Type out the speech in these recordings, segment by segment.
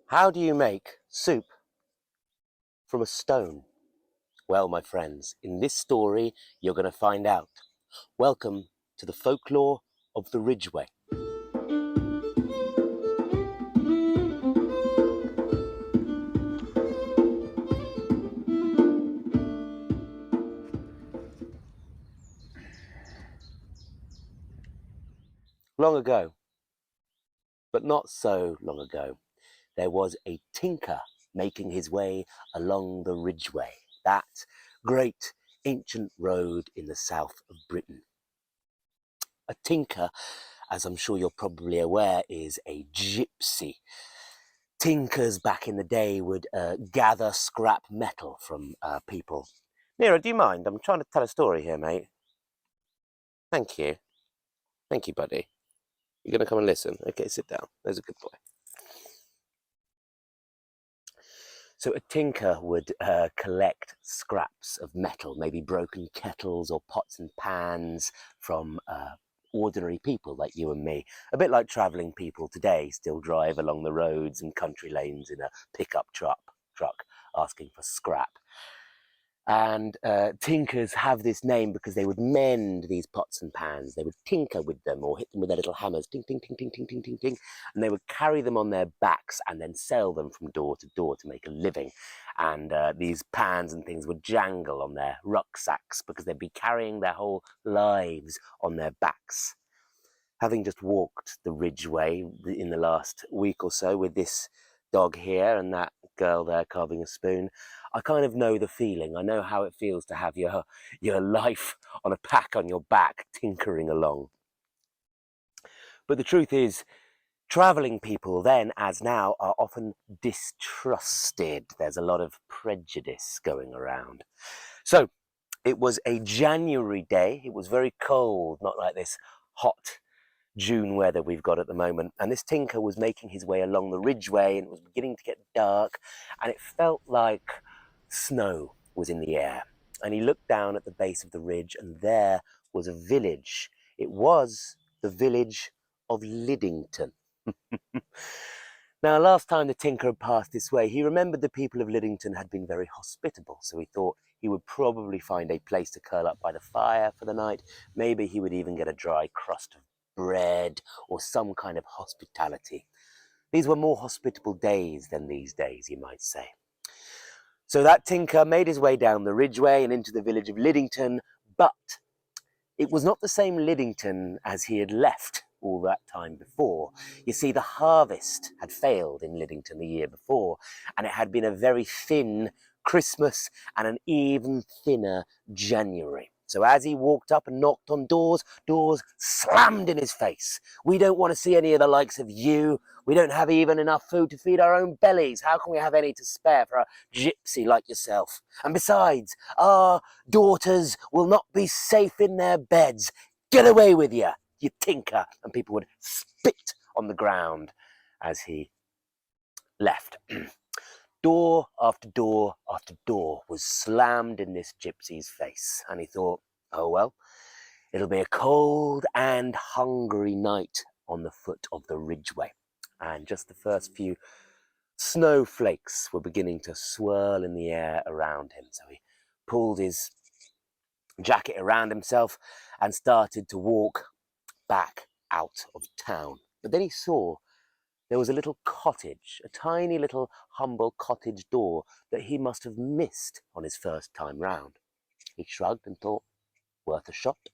How do you make soup from a stone? Well, my friends, in this story, you're going to find out. Welcome to the folklore of the Ridgeway. Long ago, but not so long ago, there was a tinker making his way along the Ridgeway, that great ancient road in the south of Britain. A tinker, as I'm sure you're probably aware, is a gypsy. Tinkers back in the day would gather scrap metal from people. Nero, do you mind? I'm trying to tell a story here, mate. Thank you. Thank you, buddy. You're going to come and listen. Okay, sit down. There's a good boy. So a tinker would collect scraps of metal, maybe broken kettles or pots and pans from ordinary people like you and me. A bit like travelling people today still drive along the roads and country lanes in a pickup truck asking for scrap. And tinkers have this name because they would mend these pots and pans. They would tinker with them or hit them with their little hammers, ting, ting, ting, ting, ting, ting, ting, ting. And they would carry them on their backs and then sell them from door to make a living. And these pans and things would jangle on their rucksacks because they'd be carrying their whole lives on their backs. Having just walked the Ridgeway in the last week or so with this dog here and that girl there carving a spoon, I kind of know the feeling. I know how it feels to have your life on a pack on your back, tinkering along. But the truth is, travelling people then, as now, are often distrusted. There's a lot of prejudice going around. So it was a January day. It was very cold, not like this hot June weather we've got at the moment, and this tinker was making his way along the Ridgeway, and it was beginning to get dark, and it felt like snow was in the air. And he looked down at the base of the ridge, and there was a village. It was the village of Liddington. Now, last time the tinker had passed this way, he remembered the people of Liddington had been very hospitable, so he thought he would probably find a place to curl up by the fire for the night. Maybe he would even get a dry crust of bread or some kind of hospitality. These were more hospitable days than these days, you might say. So that tinker made his way down the Ridgeway and into the village of Liddington, but it was not the same Liddington as he had left all that time before. You see, the harvest had failed in Liddington the year before, and it had been a very thin Christmas and an even thinner January. So as he walked up and knocked on doors, doors slammed in his face. We don't want to see any of the likes of you. We don't have even enough food to feed our own bellies. How can we have any to spare for a gypsy like yourself? And besides, our daughters will not be safe in their beds. Get away with you, you tinker. And people would spit on the ground as he left. Door after door after door was slammed in this gypsy's face, and he thought, oh well, it'll be a cold and hungry night on the foot of the Ridgeway. And just the first few snowflakes were beginning to swirl in the air around him, so he pulled his jacket around himself and started to walk back out of town. But then he saw there was a little cottage, a tiny little humble cottage door that he must have missed on his first time round. He shrugged and thought, worth a shot.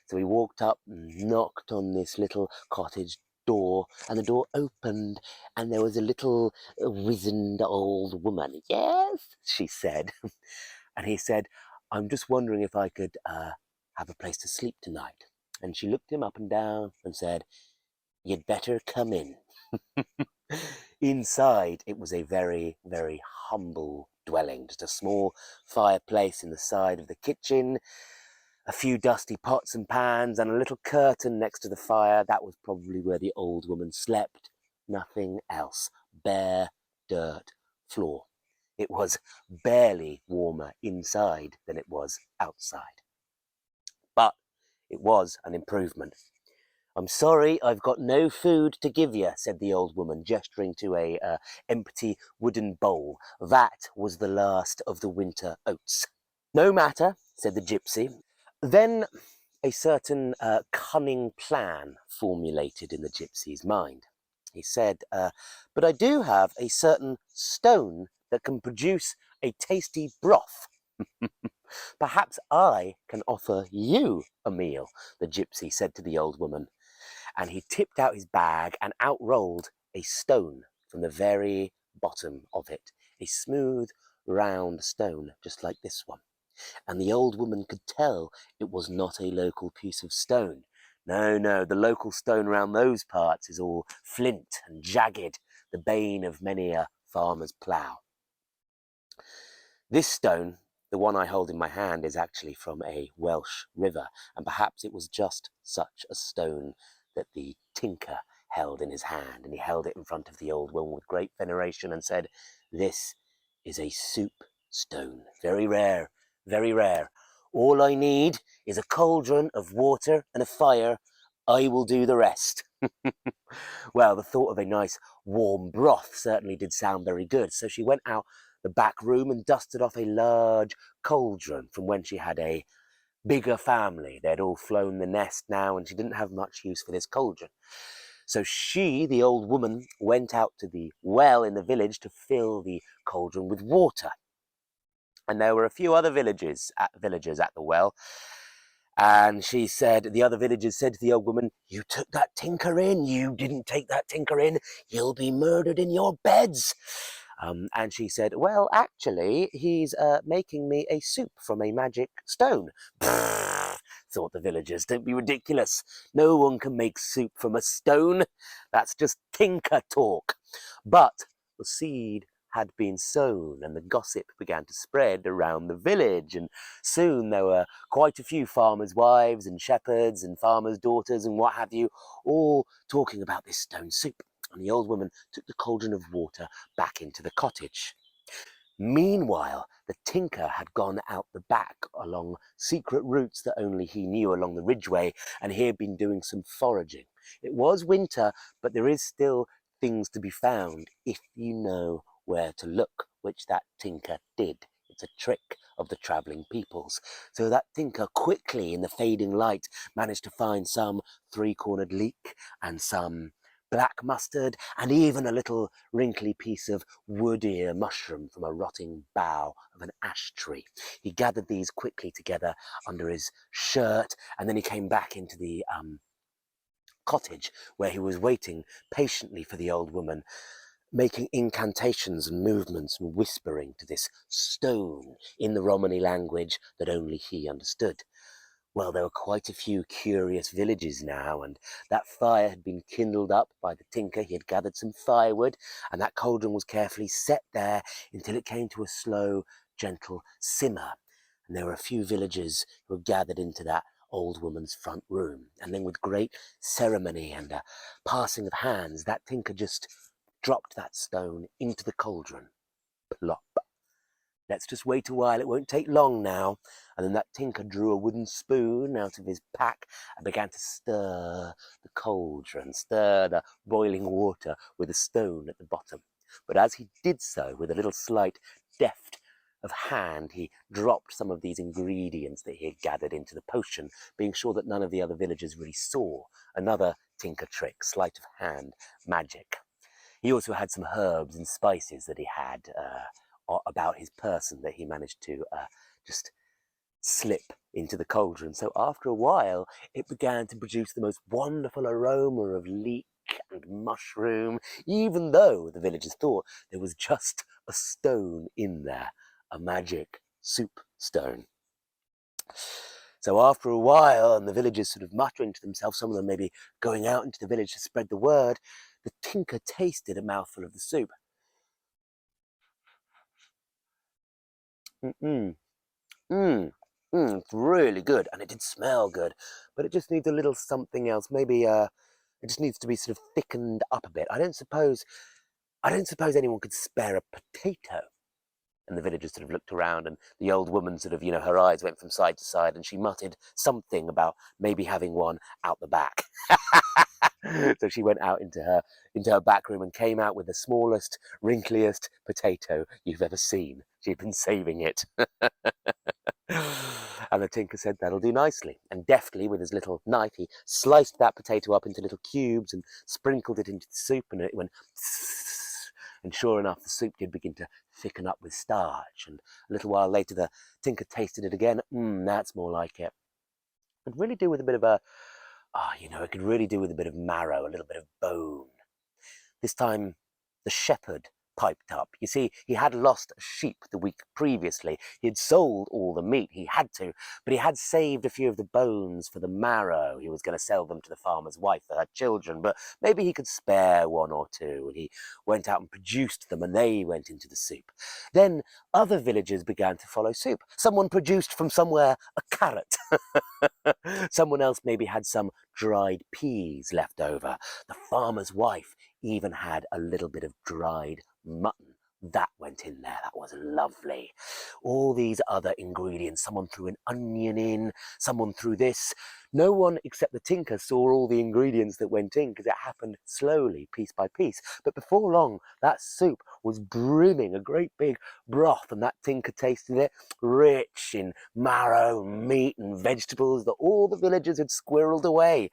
So he walked up and knocked on this little cottage door, and the door opened, and there was a little wizened old woman. Yes, she said. And he said, I'm just wondering if I could have a place to sleep tonight. And she looked him up and down and said, you'd better come in. Inside, it was a very, very humble dwelling, just a small fireplace in the side of the kitchen, a few dusty pots and pans, and a little curtain next to the fire. That was probably where the old woman slept. Nothing else. Bare dirt floor. It was barely warmer inside than it was outside. But it was an improvement. I'm sorry, I've got no food to give you, said the old woman, gesturing to a empty wooden bowl. That was the last of the winter oats. No matter, said the gypsy. Then a certain cunning plan formulated in the gypsy's mind. He said, but I do have a certain stone that can produce a tasty broth. Perhaps I can offer you a meal, the gypsy said to the old woman. And he tipped out his bag and out rolled a stone from the very bottom of it. A smooth, round stone, just like this one. And the old woman could tell it was not a local piece of stone. No, no, the local stone round those parts is all flint and jagged, the bane of many a farmer's plough. This stone, the one I hold in my hand, is actually from a Welsh river, and perhaps it was just such a stone that the tinker held in his hand, and he held it in front of the old woman with great veneration and said, "This is a soup stone, very rare, very rare. All I need is a cauldron of water and a fire. I will do the rest." Well, the thought of a nice warm broth certainly did sound very good, so she went out the back room and dusted off a large cauldron from when she had a bigger family. They'd all flown the nest now, and she didn't have much use for this cauldron. So she, the old woman, went out to the well in the village to fill the cauldron with water. And there were a few other villagers at the well. And she said, the other villagers said to the old woman, "You took that tinker in. You didn't take that tinker in. You'll be murdered in your beds." And she said, "Well, actually, he's making me a soup from a magic stone." Thought the villagers, "Don't be ridiculous. No one can make soup from a stone. That's just tinker talk." But the seed had been sown, and the gossip began to spread around the village, and soon there were quite a few farmers' wives and shepherds and farmers' daughters and what have you, all talking about this stone soup. And the old woman took the cauldron of water back into the cottage. Meanwhile, the tinker had gone out the back along secret routes that only he knew along the Ridgeway, and he had been doing some foraging. It was winter, but there is still things to be found if you know where to look, which that tinker did. It's a trick of the travelling peoples. So that tinker quickly, in the fading light, managed to find some three-cornered leek and some black mustard, and even a little wrinkly piece of wood ear mushroom from a rotting bough of an ash tree. He gathered these quickly together under his shirt, and then he came back into the cottage, where he was waiting patiently for the old woman, making incantations and movements and whispering to this stone in the Romany language that only he understood. Well, there were quite a few curious villages now, and that fire had been kindled up by the tinker. He had gathered some firewood, and that cauldron was carefully set there until it came to a slow, gentle simmer. And there were a few villagers who were gathered into that old woman's front room. And then with great ceremony and a passing of hands, that tinker just dropped that stone into the cauldron. Plop. "Let's just wait a while, it won't take long now." And then that tinker drew a wooden spoon out of his pack and began to stir the cauldron, stir the boiling water with a stone at the bottom. But as he did so, with a little slight deft of hand, he dropped some of these ingredients that he had gathered into the potion, being sure that none of the other villagers really saw. Another tinker trick, sleight of hand magic. He also had some herbs and spices that he had about his person that he managed to just slip into the cauldron. So after a while, it began to produce the most wonderful aroma of leek and mushroom, even though the villagers thought there was just a stone in there, a magic soup stone. So after a while, and the villagers sort of muttering to themselves, some of them maybe going out into the village to spread the word, the tinker tasted a mouthful of the soup. It's really good, and it did smell good, but it just needs a little something else. Maybe it just needs to be sort of thickened up a bit. I don't suppose anyone could spare a potato. And the villagers sort of looked around, and the old woman sort of, her eyes went from side to side, and she muttered something about maybe having one out the back. So she went out into her back room and came out with the smallest, wrinkliest potato you've ever seen. She'd been saving it. And the tinker said, "That'll do nicely." And deftly, with his little knife, he sliced that potato up into little cubes and sprinkled it into the soup, and it went and sure enough, the soup did begin to thicken up with starch. And a little while later, the tinker tasted it again. That's more like it. It could really do with a bit of it could really do with a bit of marrow, a little bit of bone. This time, the shepherd piped up. You see, he had lost a sheep the week previously. He had sold all the meat, he had to, but he had saved a few of the bones for the marrow. He was going to sell them to the farmer's wife for her children, but maybe he could spare one or two, and he went out and produced them, and they went into the soup. Then other villagers began to follow suit. Someone produced from somewhere a carrot. Someone else maybe had some dried peas left over. The farmer's wife even had a little bit of dried mutton. That went in there. That was lovely. All these other ingredients. Someone threw an onion in. Someone threw this. No one except the tinker saw all the ingredients that went in, because it happened slowly, piece by piece. But before long, that soup was brimming, a great big broth, and that tinker tasted it, rich in marrow, meat, and vegetables that all the villagers had squirreled away.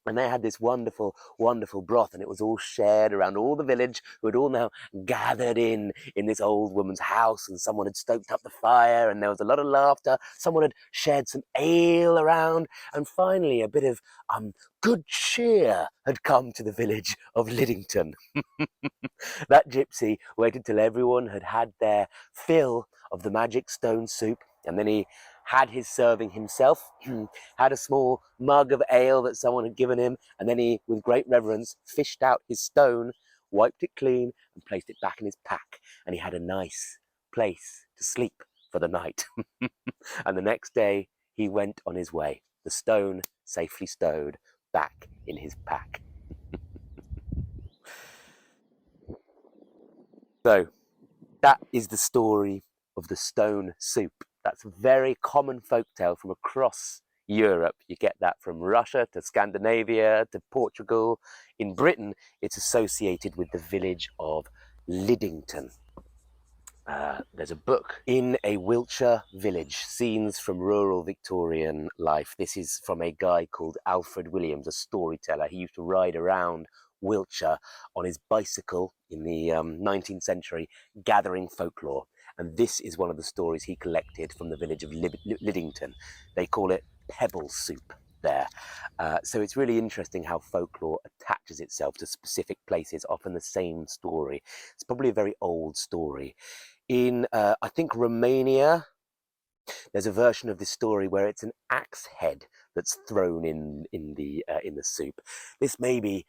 And they had this wonderful, wonderful broth, and it was all shared around all the village, who had all now gathered in this old woman's house, and someone had stoked up the fire, and there was a lot of laughter. Someone had shared some ale around, and finally a bit of good cheer had come to the village of Liddington. That gypsy waited till everyone had had their fill of the magic stone soup, and then he had his serving himself, had a small mug of ale that someone had given him, and then he, with great reverence, fished out his stone, wiped it clean, and placed it back in his pack, and he had a nice place to sleep for the night. And the next day, he went on his way, the stone safely stowed back in his pack. So, that is the story of the stone soup. That's a very common folktale from across Europe. You get that from Russia to Scandinavia to Portugal. In Britain, it's associated with the village of Liddington. There's a book in a Wiltshire village, scenes from rural Victorian life. This is from a guy called Alfred Williams, a storyteller. He used to ride around Wiltshire on his bicycle in the 19th century, gathering folklore. And this is one of the stories he collected from the village of Liddington. They call it pebble soup there. So it's really interesting how folklore attaches itself to specific places, often the same story. It's probably a very old story. In, I think, Romania, there's a version of this story where it's an axe head that's thrown in the soup. This maybe,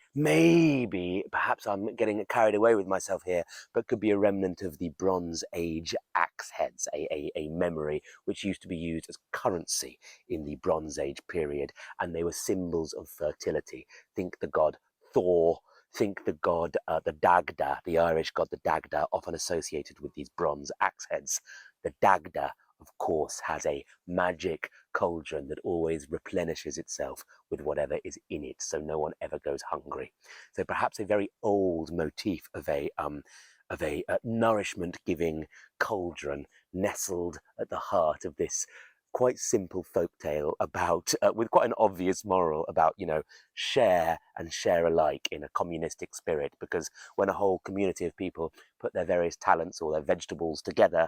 perhaps I'm getting carried away with myself here, but could be a remnant of the Bronze Age axe heads, a memory which used to be used as currency in the Bronze Age period, and they were symbols of fertility. Think the god Thor. Think the god, the Dagda, the Irish god, the Dagda, often associated with these bronze axe heads. The Dagda, of course, has a magic cauldron that always replenishes itself with whatever is in it, so no one ever goes hungry. So perhaps a very old motif of a nourishment-giving cauldron nestled at the heart of this quite simple folktale about, with quite an obvious moral about, share and share alike in a communistic spirit, because when a whole community of people put their various talents or their vegetables together,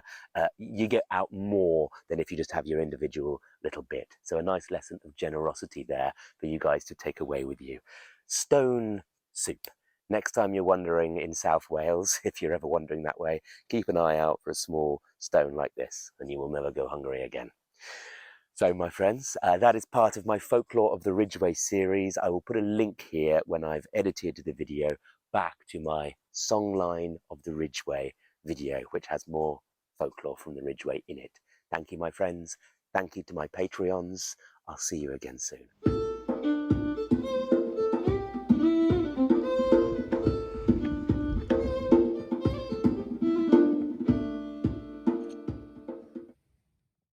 you get out more than if you just have your individual little bit. So a nice lesson of generosity there for you guys to take away with you. Stone soup. Next time you're wandering in South Wales, if you're ever wandering that way, keep an eye out for a small stone like this, and you will never go hungry again. So, my friends, that is part of my Folklore of the Ridgeway series. I will put a link here when I've edited the video back to my Songline of the Ridgeway video, which has more folklore from the Ridgeway in it. Thank you, my friends. Thank you to my Patreons. I'll see you again soon.